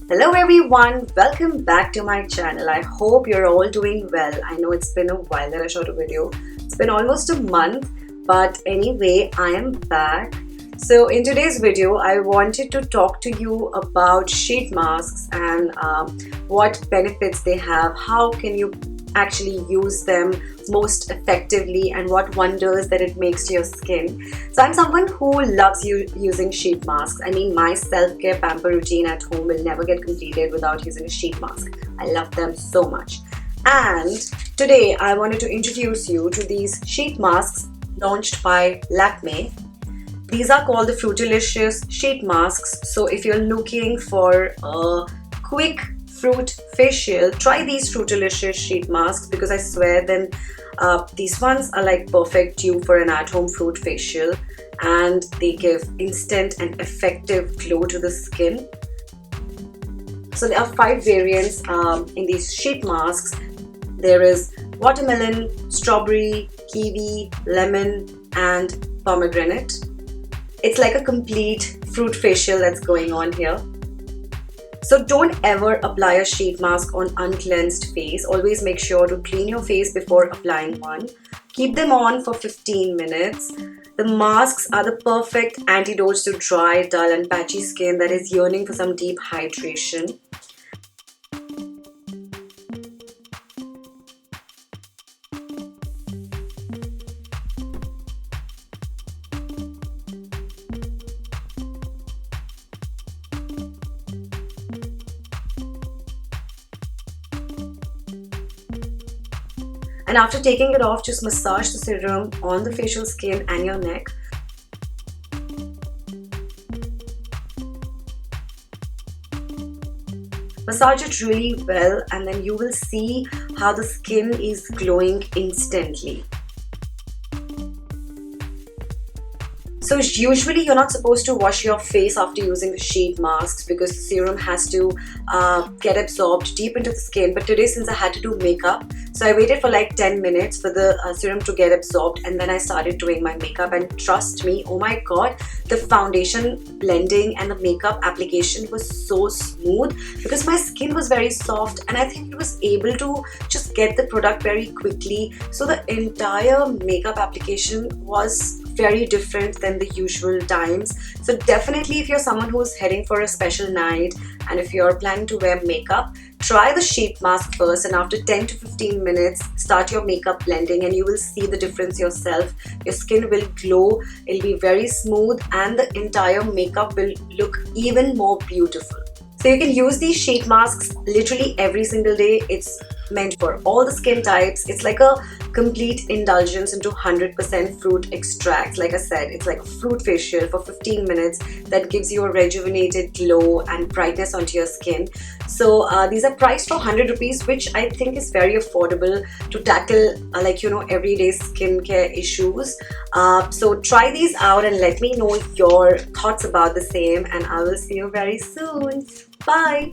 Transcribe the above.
Hello everyone, welcome back to my channel. I hope you're all doing well. I know it's been a while that I shot a video. It's been almost a month, but anyway, I am back. So in today's video, I wanted to talk to you about sheet masks and what benefits they have. How can you actually use them most effectively and what wonders that it makes to your skin. So I'm someone who loves using sheet masks. I mean, my self-care pamper routine at home will never get completed without using a sheet mask. I love them so much. And today I wanted to introduce you to these sheet masks launched by Lakme. These are called the Fruitilicious sheet masks. So if you're looking for a quick fruit facial, try these Fruitalicious sheet masks because I swear then these ones are like perfect dupe for an at-home fruit facial, and they give instant and effective glow to the skin. So there are 5 variants in these sheet masks. There is watermelon, strawberry, kiwi, lemon and pomegranate. It's like a complete fruit facial that's going on here. So don't ever apply a sheet mask on uncleansed face. Always make sure to clean your face before applying one. Keep them on for 15 minutes. The masks are the perfect antidotes to dry, dull and patchy skin that is yearning for some deep hydration. And after taking it off, just massage the serum on the facial skin and your neck. Massage it really well and then you will see how the skin is glowing instantly. So usually you're not supposed to wash your face after using the sheet masks because the serum has to get absorbed deep into the skin. But today, since I had to do makeup, so I waited for like 10 minutes for the serum to get absorbed and then I started doing my makeup, and trust me, oh my god, the foundation blending and the makeup application was so smooth because my skin was very soft and I think it was able to just get the product very quickly. So the entire makeup application was very different than the usual times. So definitely if you're someone who's heading for a special night and if you're planning to wear makeup, try the sheet mask first, and after 10 to 15 minutes start your makeup blending and you will see the difference yourself. Your skin will glow, it'll be very smooth and the entire makeup will look even more beautiful. So you can use these sheet masks literally every single day. It's meant for all the skin types. It's like a complete indulgence into 100% fruit extracts. Like I said, it's like a fruit facial for 15 minutes that gives you a rejuvenated glow and brightness onto your skin. So these are priced for 100 rupees, which I think is very affordable to tackle everyday skincare issues. So try these out and let me know your thoughts about the same, and I will see you very soon. Bye!